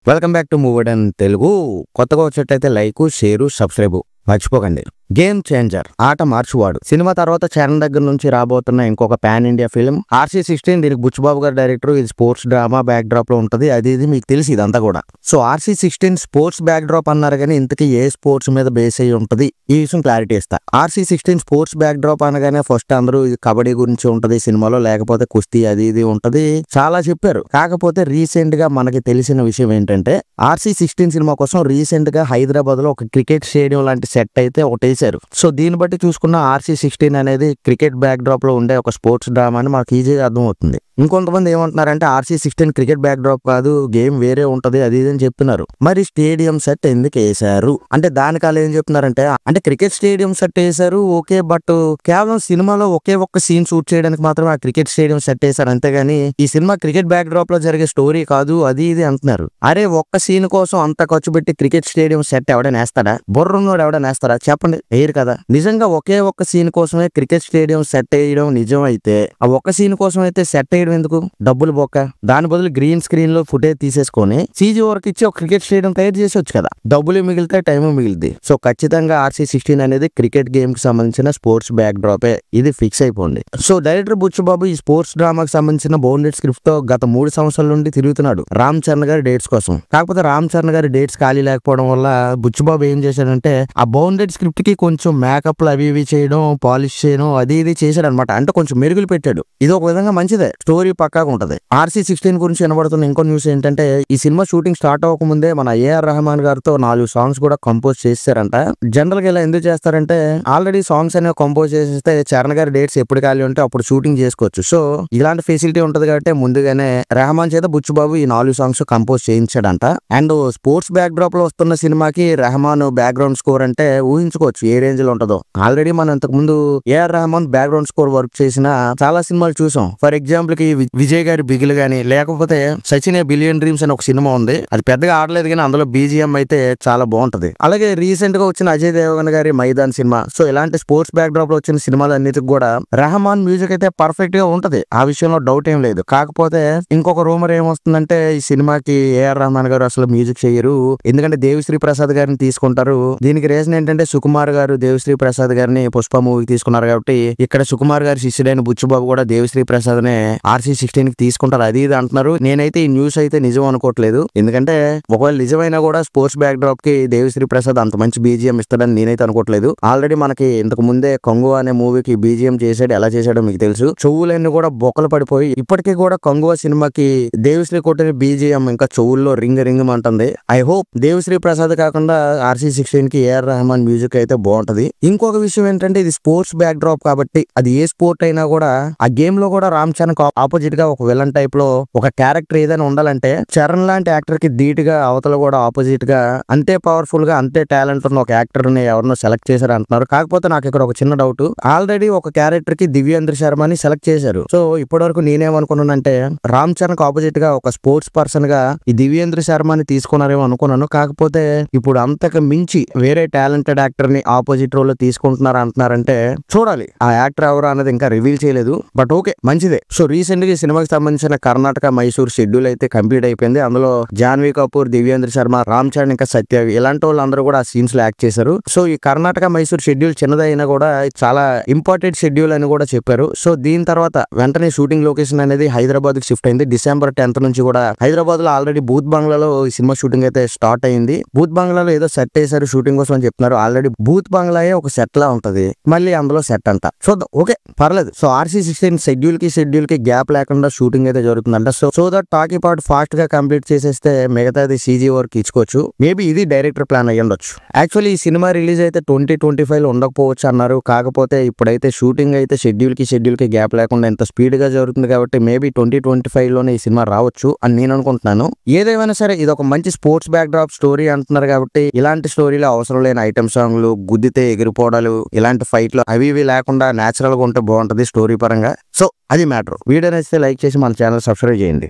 Welcome back to movie and Telugu. కొత్తగా వచ్చేటైతే like, share, subscribe మర్చిపోకండి. Game changer, ఆట మార్చువాడు cinema తర్వాత చరణ్ దగ్గర నుంచి రాబోతున్న ఇంకొక పాన్ ఇండియా ఫిల్మ్ RC16. దీనికి బుచ్చిబాబు గారు డైరెక్టర్. ఇది స్పోర్ట్స్ డ్రామా బ్యాక్ డ్రాప్ లో ఉంటది. ఇది మీకు తెలిసి ఇదంతా కూడా. So RC16 sports back drop అన్నారు కానీ ఇంతకీ ఏ స్పోర్ట్స్ మీద బేస్ అయ్యి ఉంటది ఈ విషయం క్లారిటీ ఇస్తా. RC16 స్పోర్ట్స్ బ్యాక్ డ్రాప్ అనగానే ఫస్ట్ అందరూ ఇది కబడ్డీ గురించి ఉంటది సినిమాలో, లేకపోతే కుస్తీ అది ఇది ఉంటది చాలా చెప్పారు. కాకపోతే రీసెంట్ గా మనకి తెలిసిన విషయం ఏంటంటే RC16 సినిమా కోసం రీసెంట్ గా హైదరాబాద్ లో ఒక క్రికెట్ స్టేడియం లాంటి సెట్ అయితే ఒకటి వేశారు. సో దీన్ని బట్టి చూసుకున్న RC16 అనేది క్రికెట్ బ్యాక్ డ్రాప్ లో ఉండే ఒక స్పోర్ట్స్ డ్రామా అని మనకి ఈజీగా అర్థం అవుతుంది. ఇంకొంతమంది ఏమంటున్నారంటే RC16 క్రికెట్ బ్యాక్ డ్రాప్ కాదు, గేమ్ వేరే ఉంటది అది ఇది అని చెప్తున్నారు. మరి స్టేడియం సెట్ ఎందుకు వేశారు అంటే దానికి వాళ్ళు ఏం చెప్తున్నారంటే, అంటే క్రికెట్ స్టేడియం సెట్ వేశారు ఓకే, బట్ కేవలం సినిమాలో ఒకే ఒక్క సీన్ షూట్ చేయడానికి మాత్రమే ఆ క్రికెట్ స్టేడియం సెట్ వేశారు, అంతేగాని ఈ సినిమా క్రికెట్ బ్యాక్ డ్రాప్ లో జరిగే స్టోరీ కాదు అది ఇది అంటున్నారు. అరే ఒక్క సీన్ కోసం అంత ఖర్చు పెట్టి క్రికెట్ స్టేడియం సెట్ ఎవడైనా వేస్తాడా? బుర్రన్నోడు ఎవడైనా వేస్తాడా చెప్పండి? వేయరు కదా. నిజంగా ఒకే ఒక్క సీన్ కోసమే క్రికెట్ స్టేడియం సెట్ వేయడం నిజం అయితే ఆ ఒక్క సీన్ కోసం అయితే సెట్ వేయడం ఎందుకు? డబ్బులు బొక్క. దాని బదులు గ్రీన్ స్క్రీన్ లో ఫుటేజ్ తీసేసుకొని CG వర్క్ ఇచ్చి ఒక క్రికెట్ స్టేడియం తయారు చేసొచ్చు కదా. డబ్బులు మిగిలితే టైం మిగిలింది. సో ఖచ్చితంగా RC16 అనేది క్రికెట్ గేమ్ కి సంబంధించిన స్పోర్ట్స్ బ్యాక్ డ్రాపే, ఇది ఫిక్స్ అయిపోయింది. సో డైరెక్టర్ బుచ్చిబాబు ఈ స్పోర్ట్స్ డ్రామాకి సంబంధించిన బౌండెడ్ స్క్రిప్ట్ తో గత 3 సంవత్సరాల నుండి తిరుగుతున్నాడు రామ్ చరణ్ గారి డేట్స్ కోసం. కాకపోతే రామ్ చరణ్ గారి డేట్స్ ఖాళీ లేకపోవడం వల్ల బుచ్చిబాబు ఏం చేశాడంటే ఆ బౌండెడ్ స్క్రిప్ట్ కి కొంచెం మేకప్లు అవి ఇవి చేయడం, పాలిష్ చేయడం అది ఇది చేశాడు అనమాట. అంటే కొంచెం మెరుగులు పెట్టాడు. ఇది ఒక విధంగా మంచిదే, స్టోరీ పక్కాగా ఉంటది. RC16 గురించి వినబడుతున్న ఇంకో న్యూస్ ఏంటంటే ఈ సినిమా షూటింగ్ స్టార్ట్ అవ్వకముందే మన AR రెహమాన్ గారితో 4 సాంగ్స్ కూడా కంపోజ్ చేశారంట. జనరల్ గా ఇలా ఎందుకు చేస్తారంటే ఆల్రెడీ సాంగ్స్ అనేవి కంపోజ్ చేసేస్తే చరణ్ గారి డేట్స్ ఎప్పుడు ఖాళీ ఉంటే అప్పుడు షూటింగ్ చేసుకోవచ్చు. సో ఇలాంటి ఫెసిలిటీ ఉంటది కాబట్టి ముందుగానే రెహమాన్ చేత బుచ్చిబాబు ఈ 4 సాంగ్స్ కంపోజ్ చేయించాడంట. అండ్ స్పోర్ట్స్ బ్యాక్ డ్రాప్ లో వస్తున్న సినిమాకి రెహమాన్ బ్యాక్గ్రౌండ్ స్కోర్ అంటే ఊహించుకోవచ్చు ఏ రేంజ్ లో ఉంటుందో. ఆల్రెడీ మనం ఇంతకు ముందు AR Rahman background score work చేసిన చాలా సినిమాలు చూసాం. ఫర్ ఎగ్జాంపుల్ కి విజయ్ గారి బిగిల్ గానీ, లేకపోతే సచిన్ బిలియన్ డ్రీమ్స్ అని ఒక సినిమా ఉంది. అది పెద్దగా ఆడలేదు కానీ అందులో BGM అయితే చాలా బాగుంటది. అలాగే రీసెంట్ గా వచ్చిన అజయ్ దేవగన్ గారి మైదాన్ సినిమా. సో ఇలాంటి స్పోర్ట్స్ బ్యాక్ డ్రాప్ లో వచ్చిన సినిమాలు అన్నిటికి కూడా రెహమాన్ మ్యూజిక్ అయితే పర్ఫెక్ట్ గా ఉంటది, ఆ విషయంలో డౌట్ ఏం లేదు. కాకపోతే ఇంకొక రూమర్ ఏమొస్తుందంటే ఈ సినిమాకి AR రెహమాన్ గారు అసలు మ్యూజిక్ చేయరు, ఎందుకంటే దేవిశ్రీ ప్రసాద్ గారిని తీసుకుంటారు. దీనికి రీజన్ ఏంటంటే సుకుమార్ గారు దేవిశ్రీ ప్రసాద్ గారిని పుష్ప మూవీకి తీసుకున్నారు కాబట్టి ఇక్కడ సుకుమార్ గారి శిష్యుడైన బుచ్చిబాబు కూడా దేవిశ్రీ ప్రసాద్ నే RC16 కి తీసుకుంటారు అది ఇది అంటున్నారు. నేనైతే ఈ న్యూస్ అయితే నిజం అనుకోవట్లేదు, ఎందుకంటే ఒకవేళ నిజమైనా కూడా స్పోర్ట్స్ బ్యాక్ డ్రాప్ కి దేవిశ్రీ ప్రసాద్ అంత మంచి BGM ఇస్తాడని నేనైతే అనుకోవట్లేదు. ఆల్రెడీ మనకి ఇంతకు ముందే కంగువా అనే మూవీకి BGM చేసాడు, ఎలా చేశాడో మీకు తెలుసు. చెవులన్నీ కూడా బొక్కలు పడిపోయి ఇప్పటికీ కూడా కంగువా సినిమాకి దేవిశ్రీ కొట్టిన BGM ఇంకా చెవుల్లో రింగ్ రింగ్ అంటుంది. ఐ హోప్ దేవిశ్రీ ప్రసాద్ కాకుండా RC16 కి AR రెహమాన్ మ్యూజిక్ అయితే బాగుంటది. ఇంకొక విషయం ఏంటంటే ఇది స్పోర్ట్స్ బ్యాక్ డ్రాప్ కాబట్టి అది ఏ స్పోర్ట్ అయినా కూడా ఆ గేమ్ లో కూడా రామ్ చరణ్ ఆపోజిట్ గా ఒక విలన్ టైప్ లో ఒక క్యారెక్టర్ ఏదైనా ఉండాలంటే చరణ్ లాంటి యాక్టర్ కి ధీటుగా అవతల కూడా ఆపోజిట్ గా అంతే పవర్ఫుల్ గా అంతే టాలెంట్ ఉన్న ఒక యాక్టర్ ని ఎవరినో సెలెక్ట్ చేశారు అంటున్నారు. కాకపోతే నాకు ఇక్కడ ఒక చిన్న డౌట్, ఆల్రెడీ ఒక క్యారెక్టర్ కి దివ్యేంద్ర శర్మని సెలెక్ట్ చేశారు. సో ఇప్పటి వరకు నేనేమనుకున్నానంటే రామ్ చరణ్ కి ఆపోజిట్ గా ఒక స్పోర్ట్స్ పర్సన్ గా ఈ దివ్యేంద్ర శర్మని తీసుకున్నారేమో అనుకున్నాను. కాకపోతే ఇప్పుడు అంతకు మించి వేరే టాలెంటెడ్ యాక్టర్ ని ఆపోజిట్ రోల్ లో తీసుకుంటున్నారు అంటున్నారంటే చూడాలి ఆ యాక్టర్ ఎవరు అనేది ఇంకా రివీల్ చేయలేదు, బట్ ఓకే మంచిదే. సో రీసెంట్ గా ఈ సినిమాకి సంబంధించిన కర్ణాటక మైసూర్ షెడ్యూల్ అయితే కంప్లీట్ అయిపోయింది. అందులో జాన్వీ కపూర్, దివ్యేంద్ర శర్మ, రామ్ చరణ్ ఇంకా సత్యవి ఇలాంటి వాళ్ళందరూ కూడా ఆ సీన్స్ లో యాక్ట్ చేశారు. సో ఈ కర్ణాటక మైసూర్ షెడ్యూల్ చిన్నదైనా కూడా చాలా ఇంపార్టెంట్ షెడ్యూల్ అని కూడా చెప్పారు. సో దీని తర్వాత వెంటనే షూటింగ్ లొకేషన్ అనేది హైదరాబాద్ కి షిఫ్ట్ అయింది. December 10th నుంచి కూడా హైదరాబాద్ లో ఆల్రెడీ బూత్ బంగ్లాలో ఈ సినిమా షూటింగ్ అయితే స్టార్ట్ అయింది. బూత్ బంగ్లాలో ఏదో సెట్ వేశారు షూటింగ్ కోసం అని చెప్తున్నారు. ఆల్రెడీ బూత్ బంగ్లాయే ఒక సెట్ లా ఉంటది, మళ్ళీ అందులో సెట్ అంట. చూద్దాం, ఓకే పర్లేదు. సో RC16 షెడ్యూల్ కి గ్యాప్ లేకుండా షూటింగ్ అయితే జరుగుతుందంట. So that talkie part fast గా కంప్లీట్ చేసేస్తే మిగతాది CG వర్క్ ఇచ్చుకోవచ్చు. మేబీ ఇది డైరెక్టర్ ప్లాన్ అయ్యి ఉండొచ్చు. యాక్చువల్లీ ఈ సినిమా రిలీజ్ అయితే 2025 లో ఉండకపోవచ్చు అన్నారు. కాకపోతే ఇప్పుడైతే షూటింగ్ అయితే షెడ్యూల్ కి గ్యాప్ లేకుండా ఎంత స్పీడ్ గా జరుగుతుంది కాబట్టి మేబీ 2025 లోనే ఈ సినిమా రావచ్చు అని నేను అనుకుంటున్నాను. ఏదేమైనా సరే ఇది ఒక మంచి స్పోర్ట్స్ బ్యాక్ డ్రాప్ స్టోరీ అంటున్నారు కాబట్టి ఇలాంటి స్టోరీలో అవసరం లేని ఐటమ్ సాంగ్లు, గుద్దితే ఎగిరిపోవడాలు, ఇలాంటి ఫైట్లు అవి ఇవి లేకుండా నేచురల్ గా ఉంటే బాగుంటది స్టోరీ పరంగా. సో అది మ్యాటర్. వీడియో నచ్చితే లైక్ చేసి మన ఛానల్ సబ్స్క్రైబ్ చేయండి.